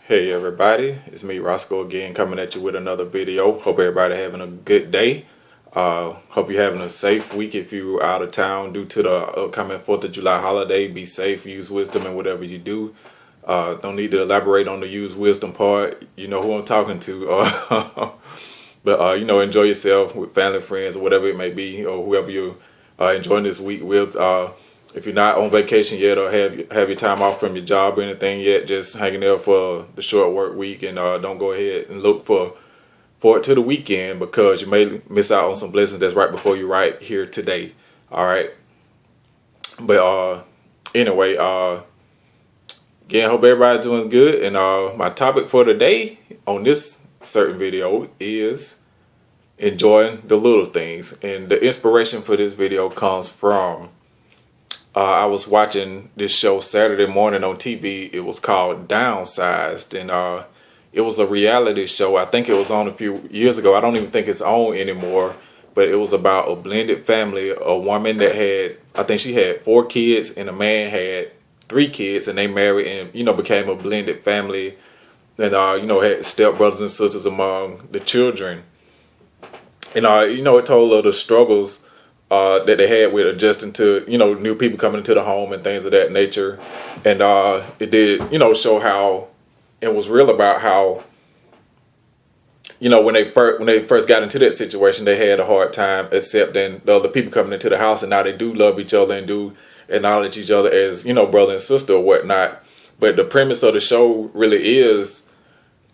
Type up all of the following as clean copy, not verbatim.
Hey everybody, it's me Roscoe again coming at you with another video. Hope everybody having a good day. Hope you're having a safe week if you're out of town due to the upcoming 4th of July holiday. Be safe, use wisdom in whatever you do. Don't need to elaborate on the use wisdom part. You know who I'm talking to. But enjoy yourself with family, friends, or whatever it may be, or whoever you're enjoying this week with. If you're not on vacation yet or have your time off from your job or anything yet, just hanging there for the short work week, and don't go ahead and look forward to the weekend, because you may miss out on some blessings that's right before you right here today. All right. But anyway, again, hope everybody's doing good. And my topic for today on this certain video is enjoying the little things. And the inspiration for this video comes from I was watching this show Saturday morning on TV. It was called Downsized, and it was a reality show. I think it was on a few years ago. I don't even think it's on anymore, but it was about a blended family. A woman that I think she had 4 kids, and a man had 3 kids, and they married and, became a blended family, and, had stepbrothers and sisters among the children. And, it told of the struggles that they had with adjusting to, new people coming into the home and things of that nature. And it did, show how it was real about how, when they first got into that situation, they had a hard time accepting the other people coming into the house, and now they do love each other and do acknowledge each other as, brother and sister or whatnot. But the premise of the show really is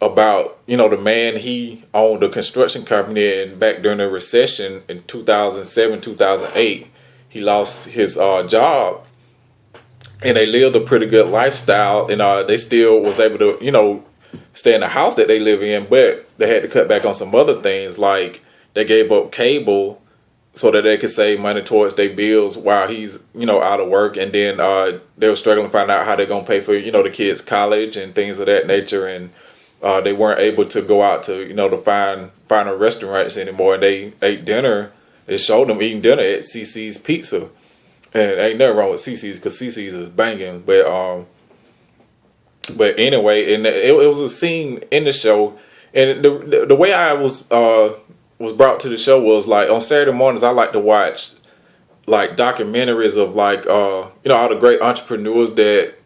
about, the man, he owned a construction company, and back during the recession in 2007, 2008, he lost his job, and they lived a pretty good lifestyle, and they still was able to, stay in the house that they live in, but they had to cut back on some other things, like they gave up cable so that they could save money towards their bills while he's, out of work. And then they were struggling to find out how they're going to pay for, the kids' college and things of that nature. And they weren't able to go out to, to find restaurants anymore. And they ate dinner. They showed them eating dinner at CC's Pizza. And ain't nothing wrong with CC's, because CC's is banging. But anyway, and it was a scene in the show. And the way I was brought to the show was, like, on Saturday mornings, I like to watch, like, documentaries of, like, all the great entrepreneurs that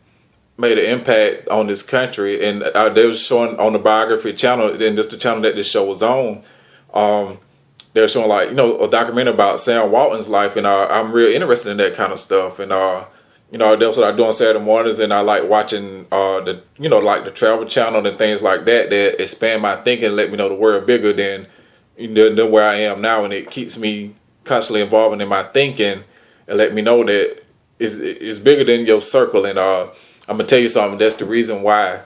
made an impact on this country. And they was showing on the Biography channel, and this the channel that this show was on. They were showing, like, a documentary about Sam Walton's life, and I'm real interested in that kind of stuff. And that's what I do on Saturday mornings, and I like watching like the Travel Channel and things like that expand my thinking and let me know the world bigger than where I am now, and it keeps me constantly involved in my thinking and let me know that it's bigger than your circle. And I'm gonna tell you something. That's the reason why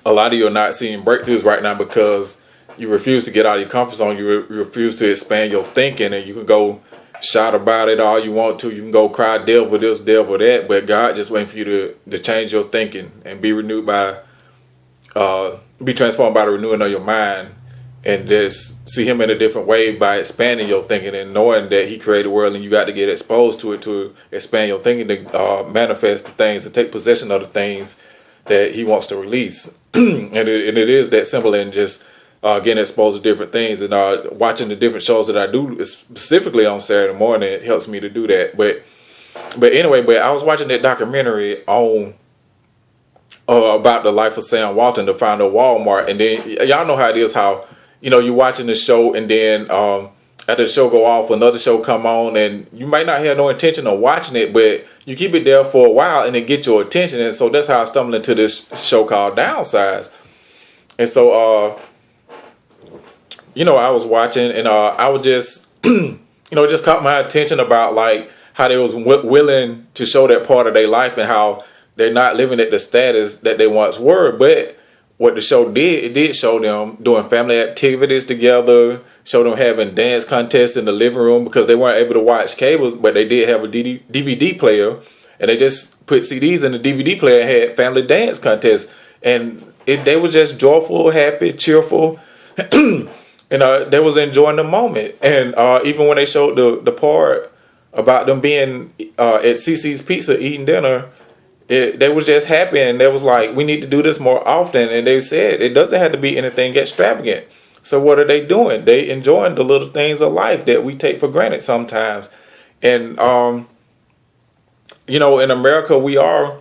a lot of you are not seeing breakthroughs right now, because you refuse to get out of your comfort zone. You refuse to expand your thinking, and you can go shout about it all you want to. You can go cry devil this, devil that, but God just waiting for you to change your thinking and be renewed be transformed by the renewing of your mind, and just see Him in a different way by expanding your thinking and knowing that He created the world, and you got to get exposed to it to expand your thinking, to manifest the things and take possession of the things that He wants to release. and it is that simple, and just getting exposed to different things, and watching the different shows that I do specifically on Saturday morning, it helps me to do that. But anyway, I was watching that documentary on about the life of Sam Walton, the founder of Walmart, and then y'all know how it is, how you're watching the show, and then after the show go off, another show come on, and you might not have no intention of watching it, but you keep it there for a while, and it get your attention. And so that's how I stumbled into this show called Downsized. And so I was watching, and I was just, just caught my attention about, like, how they was willing to show that part of their life, and how they're not living at the status that they once were. But what the show did, it did show them doing family activities together, show them having dance contests in the living room, because they weren't able to watch cables, but they did have a DVD player, and they just put CDs in the DVD player and had family dance contests. And they were just joyful, happy, cheerful. And they was enjoying the moment. And even when they showed the part about them being at CC's Pizza eating dinner, they was just happy, and they was like, we need to do this more often. And they said it doesn't have to be anything extravagant. So what are they doing? They enjoying the little things of life that we take for granted sometimes. And in America, we are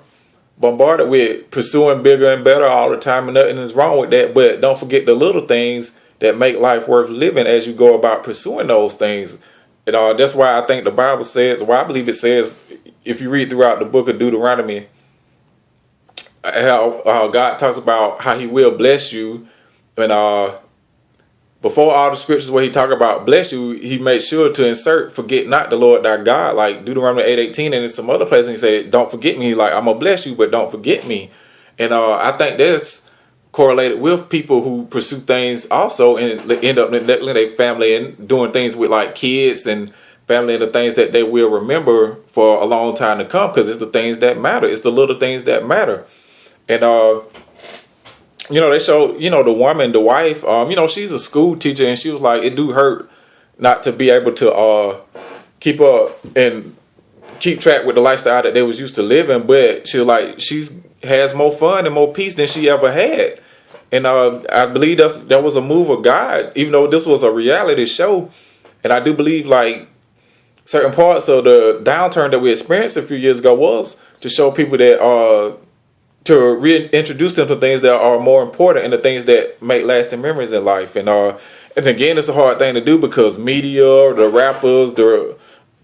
bombarded with pursuing bigger and better all the time, and nothing is wrong with that. But don't forget the little things that make life worth living as you go about pursuing those things. And that's why I think the Bible says, I believe it says, if you read throughout the book of Deuteronomy, how God talks about how he will bless you. And before all the scriptures where he talk about bless you, he made sure to insert, forget not the Lord thy God, like Deuteronomy 8:18, and in some other places he said, don't forget me. Like, I'm gonna bless you, but don't forget me. And I think that's correlated with people who pursue things also and end up neglecting their family and doing things with like kids and family and the things that they will remember for a long time to come, because it's the things that matter. It's the little things that matter. And they show, the woman, the wife, she's a school teacher, and she was like, it do hurt not to be able to keep up and keep track with the lifestyle that they was used to living. But she was like, has more fun and more peace than she ever had. And I believe that was a move of God, even though this was a reality show. And I do believe like certain parts of the downturn that we experienced a few years ago was to show people that to reintroduce them to things that are more important and the things that make lasting memories in life. And again, it's a hard thing to do because media, the rappers,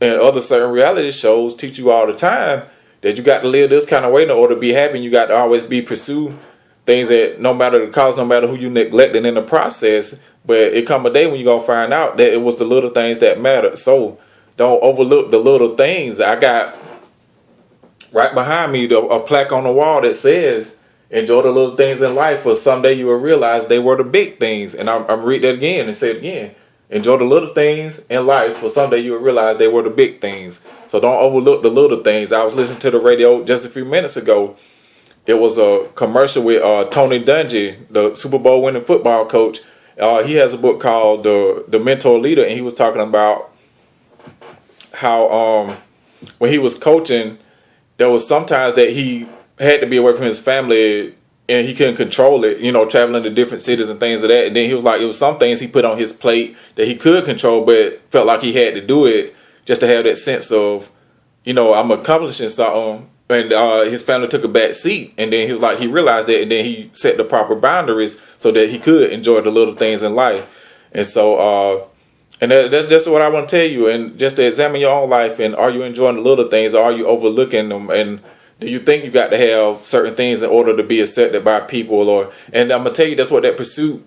and other certain reality shows teach you all the time that you got to live this kind of way in order to be happy. And you got to always pursue things that no matter the cost, no matter who you neglected in the process. But it come a day when you're going to find out that it was the little things that matter. So don't overlook the little things. I got right behind me a plaque on the wall that says, enjoy the little things in life, for someday you will realize they were the big things. And I'm read that again and say it again. Enjoy the little things in life, for someday you will realize they were the big things. So don't overlook the little things. I was listening to the radio just a few minutes ago. It was a commercial with Tony Dungy, the Super Bowl winning football coach. He has a book called The Mentor Leader, and he was talking about how when he was coaching, there was sometimes that he had to be away from his family and he couldn't control it, traveling to different cities and things of that. And then he was like, it was some things he put on his plate that he could control, but felt like he had to do it just to have that sense of, I'm accomplishing something. And his family took a back seat, and then he was like, he realized that, and then he set the proper boundaries so that he could enjoy the little things in life. And so, that's just what I want to tell you, and just to examine your own life, and are you enjoying the little things, or are you overlooking them, and do you think you got to have certain things in order to be accepted by people, and I'm going to tell you, that's what that pursuit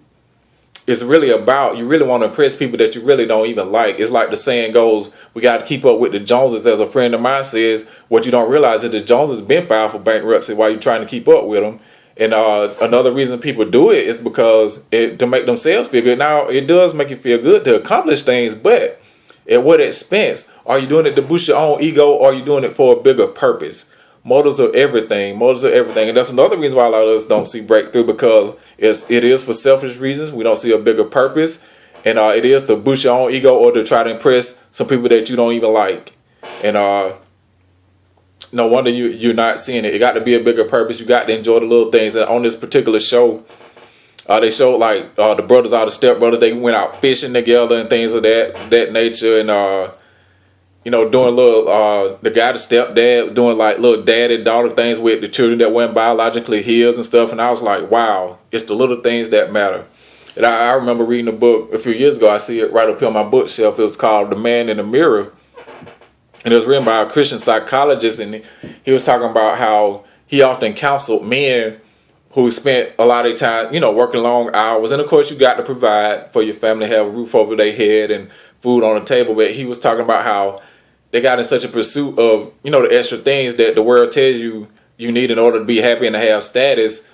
is really about. You really want to impress people that you really don't even like. It's like the saying goes, we got to keep up with the Joneses. As a friend of mine says, what you don't realize is the Joneses been filed for bankruptcy while you're trying to keep up with them. And another reason people do it is because to make themselves feel good. Now, it does make you feel good to accomplish things, but at what expense? Are you doing it to boost your own ego, or are you doing it for a bigger purpose? Motives are everything. And that's another reason why a lot of us don't see breakthrough, because it is for selfish reasons. We don't see a bigger purpose. And it is to boost your own ego or to try to impress some people that you don't even like. And no wonder you're not seeing it. It got to be a bigger purpose. You got to enjoy the little things. And on this particular show, they showed like the brothers, all the step brothers, they went out fishing together and things of that nature. And doing little, the guy, the stepdad, doing like little daddy daughter things with the children that weren't biologically his and stuff. And I was like, wow, it's the little things that matter. And I remember reading a book a few years ago. I see it right up here on my bookshelf. It was called The Man in the Mirror. And it was written by a Christian psychologist. And he was talking about how he often counseled men who spent a lot of time, working long hours. And of course, you got to provide for your family, have a roof over their head and food on the table. But he was talking about how they got in such a pursuit of, the extra things that the world tells you need in order to be happy and to have status.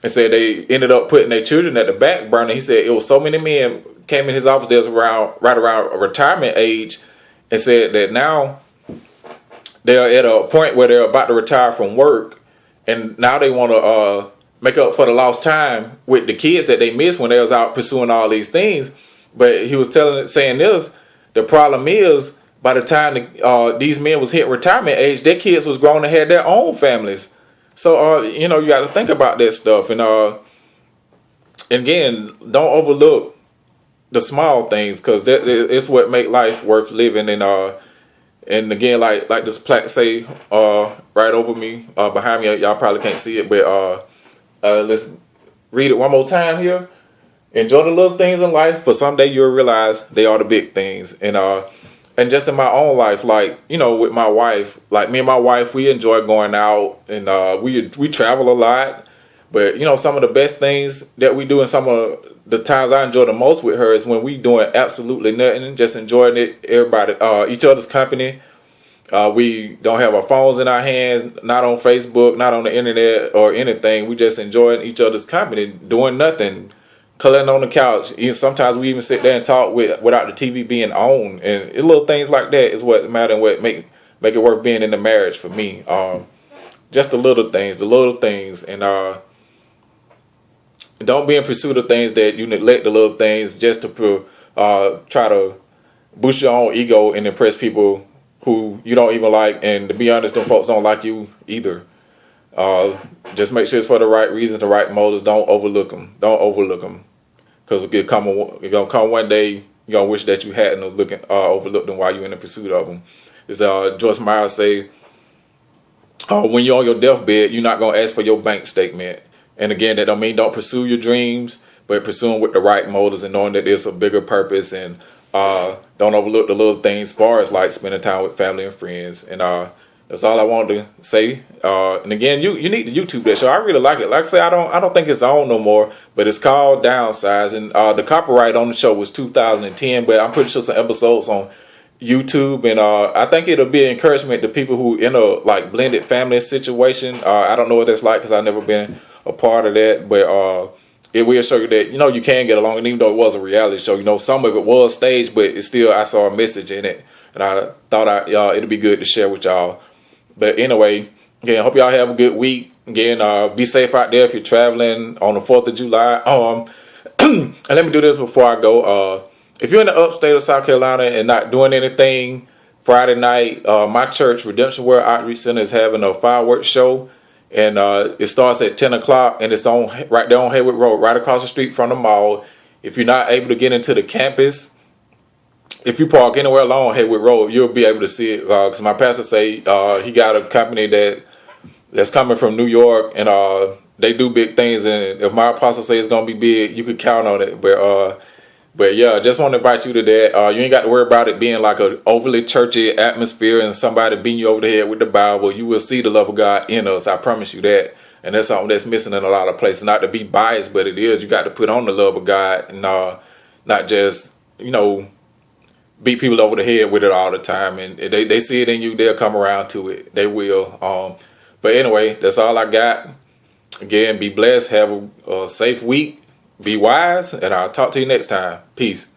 And said they ended up putting their children at the back burner. He said it was so many men came in his office that was right around a retirement age, and said that now they're at a point where they're about to retire from work, and now they want to make up for the lost time with the kids that they missed when they was out pursuing all these things. But he was saying this, the problem is, by the time these men was hit retirement age, their kids was grown and had their own families. So you know, you got to think about that stuff, and again, don't overlook the small things, because that it's what make life worth living. And again, like this plaque say right over me, behind me, y'all probably can't see it, but let's read it one more time here. Enjoy the little things in life, for someday you'll realize they are the big things. And just in my own life, like, you know, with my wife, like me and my wife, we enjoy going out, and we travel a lot. But you know, some of the best things that we do, and some of the times I enjoy the most with her, is when we doing absolutely nothing, just enjoying it, everybody, each other's company. We don't have our phones in our hands, not on Facebook, not on the internet or anything. We just enjoying each other's company, doing nothing, cuddling on the couch. Even sometimes we even sit there and talk without the TV being on. And little things like that is what matter, and what make it worth being in the marriage for me. Just the little things, and don't be in pursuit of things that you neglect the little things just to try to boost your own ego and impress people who you don't even like. And to be honest, them folks don't like you either. Just make sure it's for the right reasons, the right motives. Don't overlook them. Because it's gonna come one day, you're gonna wish that you hadn't overlooked them while you're in the pursuit of them. As Joyce Meyer say, when you're on your deathbed, you're not gonna ask for your bank statement. And again, that don't mean don't pursue your dreams, but pursue them with the right motives, and knowing that there's a bigger purpose. And don't overlook the little things, as far as like spending time with family and friends. And that's all I wanted to say. And again, you need to YouTube that show. I really like it. Like I say, I don't think it's on no more, but it's called Downsize. And the copyright on the show was 2010, but I'm pretty sure some episodes on YouTube. And I think it'll be an encouragement to people who in a like blended family situation. I don't know what that's like, because I've never been a part of that, but it will show you that, you know, you can get along. And even though it was a reality show, you know, some of it was staged, but it's still, I saw a message in it, and I thought it'd be good to share with y'all. But anyway, again, hope y'all have a good week. Again, be safe out there if you're traveling on the 4th of July. And let me do this before I go. If you're in the upstate of South Carolina and not doing anything Friday night, my church, Redemption World Outreach Center, is having a fireworks show. And it starts at 10 o'clock, and it's on right there on Haywood Road, right across the street from the mall. If you're not able to get into the campus, if you park anywhere along Haywood Road, you'll be able to see it. Because my pastor say he got a company that's coming from New York, and they do big things. And if my apostle say it's gonna be big, you could count on it. But yeah, I just want to invite you to that. You ain't got to worry about it being like an overly churchy atmosphere and somebody beating you over the head with the Bible. You will see the love of God in us. I promise you that. And that's something that's missing in a lot of places. Not to be biased, but it is. You got to put on the love of God, and not just, you know, beat people over the head with it all the time. And they see it in you, they'll come around to it. They will. But anyway, that's all I got. Again, be blessed. Have a safe week. Be wise, and I'll talk to you next time. Peace.